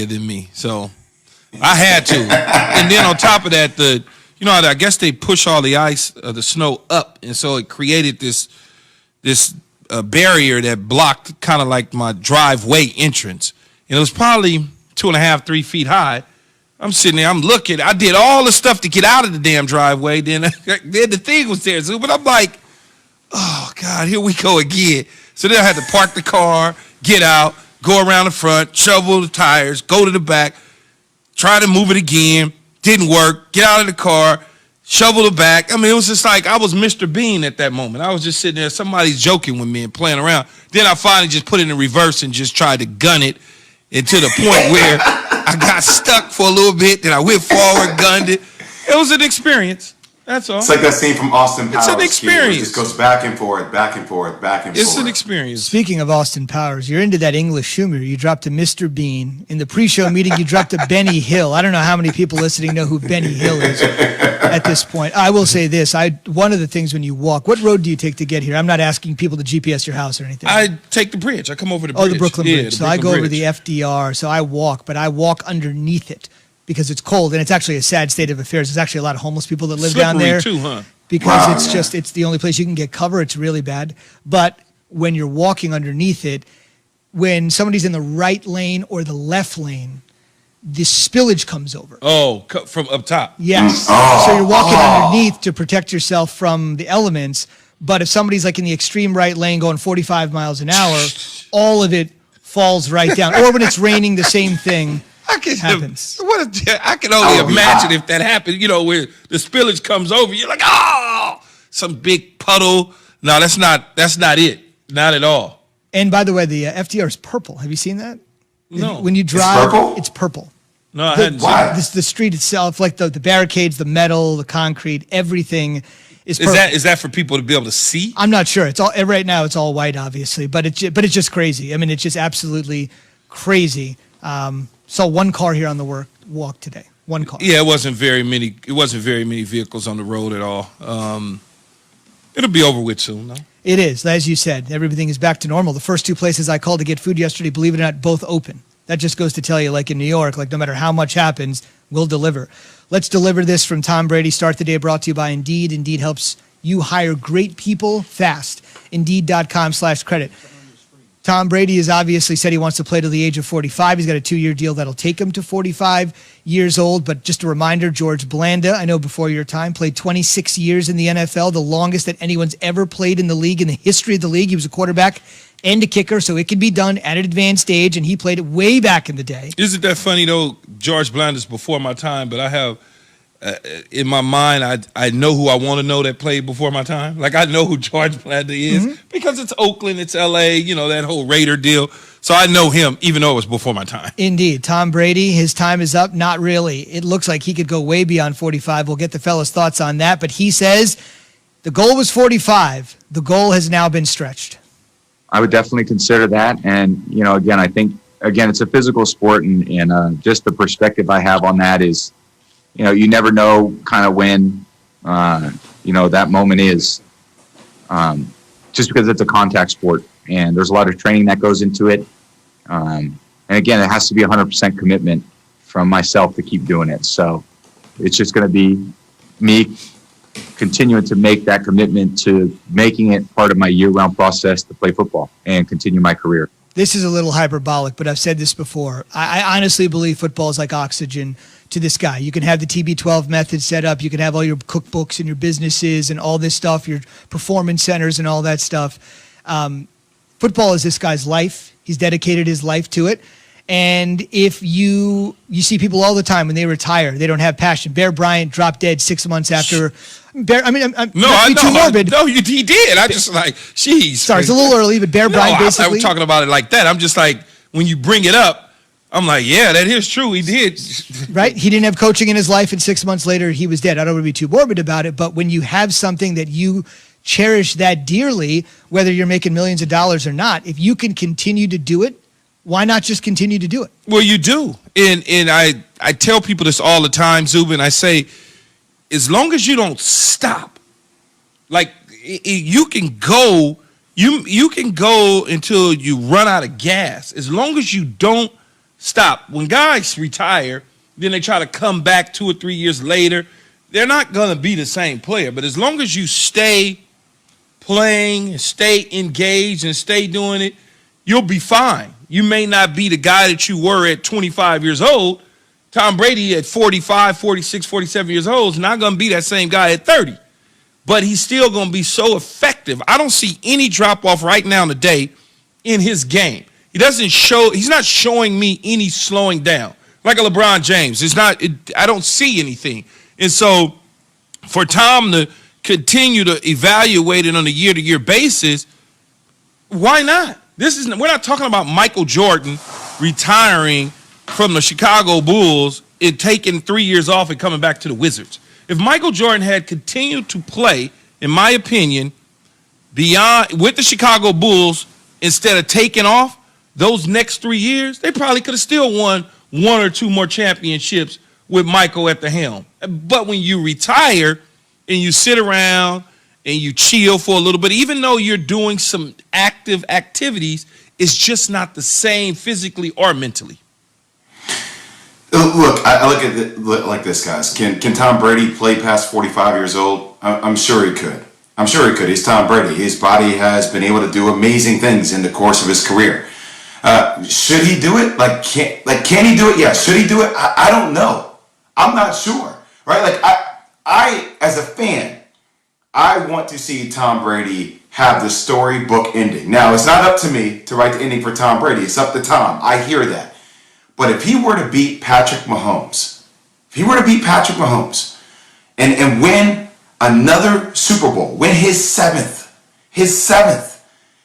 than me, so I had to. And then on top of that, I guess they push all the ice, the snow up, and so it created this barrier that blocked kind of like my driveway entrance. And it was probably 2.5, 3 feet high. I'm sitting there, I'm looking. I did all the stuff to get out of the damn driveway. Then the thing was there, but I'm like, oh, God, here we go again. So then I had to park the car, get out, go around the front, shovel the tires, go to the back, try to move it again. Didn't work. Get out of the car, shovel the back. I mean, it was just like I was Mr. Bean at that moment. I was just sitting there. Somebody's joking with me and playing around. Then I finally just put it in reverse and just tried to gun it, and to the point where I got stuck for a little bit. Then I went forward, gunned it. It was an experience. That's all. It's like that scene from Austin Powers. It's an experience. It just goes back and forth, back and forth, back and forth. It's an experience. Speaking of Austin Powers, you're into that English humor. You dropped a Mr. Bean. In the pre-show meeting, you dropped a Benny Hill. I don't know how many people listening know who Benny Hill is at this point. I will say this. One of the things when you walk, what road do you take to get here? I'm not asking people to GPS your house or anything. I take the bridge. I come over the bridge. Oh, the Brooklyn Bridge. So I go over Bridge. the FDR. So I walk, but I walk underneath it because it's cold, and it's actually a sad state of affairs. There's actually a lot of homeless people that live down there. Slippery too, huh? Because it's the only place you can get cover. It's really bad. But when you're walking underneath it, when somebody's in the right lane or the left lane, the spillage comes over. Oh, from up top. Yes. So you're walking underneath to protect yourself from the elements. But if somebody's like in the extreme right lane going 45 miles an hour, all of it falls right down. Or when it's raining, the same thing happens. I can only imagine if that happened, where the spillage comes over, you're like, oh, some big puddle. No, that's not it. Not at all. And by the way, the FDR is purple. Have you seen that? No. When you drive, it's purple. No, I hadn't seen it. The street itself, like the barricades, the metal, the concrete, everything is purple. Is that for people to be able to see? I'm not sure. It's all right now. It's all white, obviously, but it's just crazy. I mean, it's just absolutely crazy. Saw one car here on the walk today. One car. Yeah, it wasn't very many vehicles on the road at all. It'll be over with soon, though. It is, as you said. Everything is back to normal. The first two places I called to get food yesterday, believe it or not, both open. That just goes to tell you, like in New York, like no matter how much happens, we'll deliver. Let's deliver this from Tom Brady. Start the day brought to you by Indeed. Indeed helps you hire great people fast. Indeed.com/credit. Tom Brady has obviously said he wants to play to the age of 45. He's got a 2-year deal that'll take him to 45 years old. But just a reminder, George Blanda, I know before your time, played 26 years in the NFL, the longest that anyone's ever played in the league, in the history of the league. He was a quarterback and a kicker, so it can be done at an advanced age, and he played it way back in the day. Isn't that funny, though? George Blanda's before my time, but I have in my mind, I know who I want to know that played before my time. Like, I know who George Blanda is because it's Oakland, it's L.A., that whole Raider deal. So I know him, even though it was before my time. Indeed. Tom Brady, his time is up. Not really. It looks like he could go way beyond 45. We'll get the fellas' thoughts on that. But he says the goal was 45. The goal has now been stretched. I would definitely consider that. And, again, I think, it's a physical sport. And just the perspective I have on that is, you never know kind of when, that moment is, just because it's a contact sport and there's a lot of training that goes into it. And again, it has to be 100% commitment from myself to keep doing it. So it's just going to be me continuing to make that commitment to making it part of my year-round process to play football and continue my career. This is a little hyperbolic, but I've said this before. I honestly believe football is like oxygen to this guy. You can have the TB12 method set up. You can have all your cookbooks and your businesses and all this stuff, your performance centers and all that stuff. Football is this guy's life. He's dedicated his life to it. And if you see people all the time when they retire, they don't have passion. Bear Bryant dropped dead 6 months after. I'm not too morbid. No, he did. I just like, jeez. Sorry, it's a little early, but Bear Bryant basically. I'm talking about it like that. I'm just like, when you bring it up, I'm like, yeah, that is true. He did. Right? He didn't have coaching in his life, and 6 months later, he was dead. I don't want to be too morbid about it, but when you have something that you cherish that dearly, whether you're making millions of dollars or not, if you can continue to do it, why not just continue to do it? Well, you do. And I tell people this all the time, Zubin. I say, as long as you don't stop, like you can go, you can go until you run out of gas. As long as you don't stop. When guys retire, then they try to come back 2 or 3 years later, they're not going to be the same player. But as long as you stay playing, stay engaged, and stay doing it, you'll be fine. You may not be the guy that you were at 25 years old. Tom Brady at 45, 46, 47 years old is not going to be that same guy at 30. But he's still going to be so effective. I don't see any drop-off right now today in his game. He's not showing me any slowing down. Like a LeBron James. I don't see anything. And so for Tom to continue to evaluate it on a year-to-year basis, why not? We're not talking about Michael Jordan retiring from the Chicago Bulls and taking 3 years off and coming back to the Wizards. If Michael Jordan had continued to play, in my opinion, with the Chicago Bulls instead of taking off those next 3 years, they probably could have still won 1 or 2 more championships with Michael at the helm. But when you retire and you sit around and you chill for a little bit, even though you're doing some active activities, it's just not the same physically or mentally. Look, I look at it like this, guys. Can Tom Brady play past 45 years old? I'm sure he could. I'm sure he could. He's Tom Brady. His body has been able to do amazing things in the course of his career. Should he do it? Can he do it? Yeah. Should he do it? I don't know. I'm not sure. Right? Like I as a fan, I want to see Tom Brady have the storybook ending. Now, it's not up to me to write the ending for Tom Brady. It's up to Tom. I hear that. But if he were to beat Patrick Mahomes, and win another Super Bowl, win his seventh,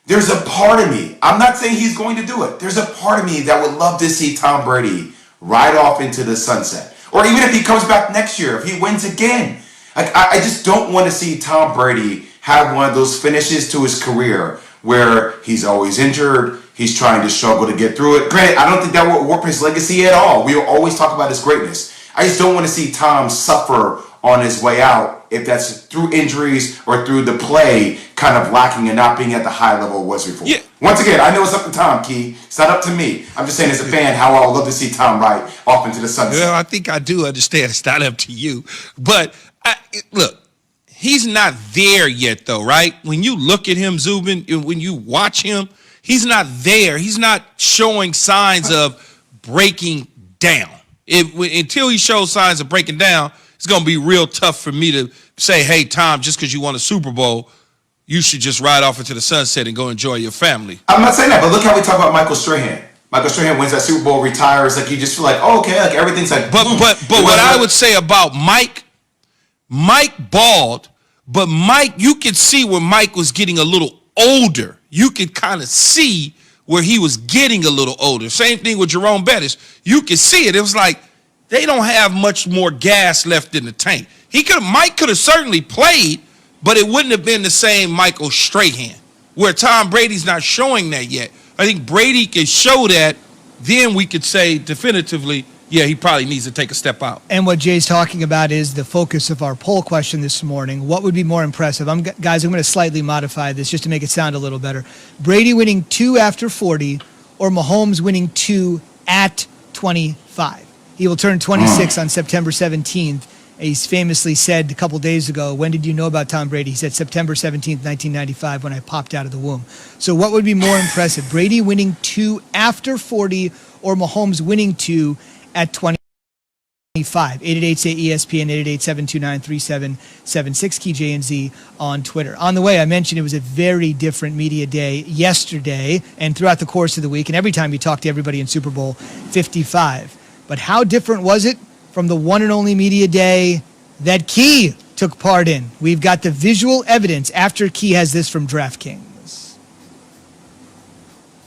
there's a part of me, I'm not saying he's going to do it, there's a part of me that would love to see Tom Brady ride off into the sunset. Or even if he comes back next year, if he wins again. I just don't want to see Tom Brady have one of those finishes to his career where he's always injured, he's trying to struggle to get through it. Granted, I don't think that will warp his legacy at all. We will always talk about his greatness. I just don't want to see Tom suffer on his way out, if that's through injuries or through the play kind of lacking and not being at the high level it was before. Yeah. Once again, I know it's up to Tom, Key. It's not up to me. I'm just saying as a fan how I would love to see Tom ride off into the sunset. Well, I think I do understand it's not up to you. But, look, he's not there yet, though, right? When you look at him, Zubin, when you watch him, he's not there. He's not showing signs of breaking down. Until he shows signs of breaking down, it's going to be real tough for me to say, hey, Tom, just because you won a Super Bowl, you should just ride off into the sunset and go enjoy your family. I'm not saying that, but look how we talk about Michael Strahan. Michael Strahan wins that Super Bowl, retires, like you just feel like, oh, okay, like everything's like. But what I would say about Mike balled, but Mike, you could see where Mike was getting a little older. You could kind of see where he was getting a little older. Same thing with Jerome Bettis. You could see it. It was like they don't have much more gas left in the tank. Mike could have certainly played, but it wouldn't have been the same Michael Strahan, where Tom Brady's not showing that yet. I think Brady can show that, then we could say definitively, yeah, he probably needs to take a step out. And what Jay's talking about is the focus of our poll question this morning. What would be more impressive? Guys, I'm going to slightly modify this just to make it sound a little better. Brady winning 2 after 40 or Mahomes winning 2 at 25. He will turn 26 on September 17th. He's famously said a couple days ago, when did you know about Tom Brady? He said September 17th, 1995, when I popped out of the womb. So what would be more impressive? Brady winning 2 after 40 or Mahomes winning 2 at 25? 888-ESPN, 888-729-3776, Key J and Z on Twitter. On the way, I mentioned it was a very different media day yesterday and throughout the course of the week, and every time you talk to everybody in Super Bowl 55. But how different was it from the one and only media day that Key took part in? We've got the visual evidence after Key has this from DraftKings.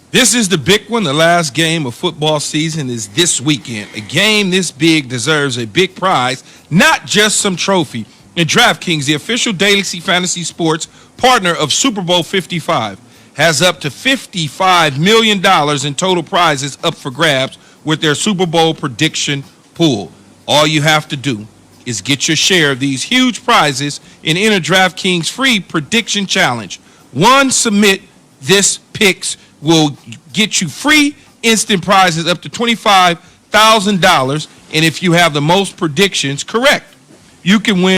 This is the big one. The last game of football season is this weekend. A game this big deserves a big prize, not just some trophy. And DraftKings, the official daily fantasy sports partner of Super Bowl 55, has up to $55 million in total prizes up for grabs with their Super Bowl prediction pool. All you have to do is get your share of these huge prizes and enter DraftKings free prediction challenge. One submit this picks will get you free instant prizes up to $25,000. And if you have the most predictions correct, you can win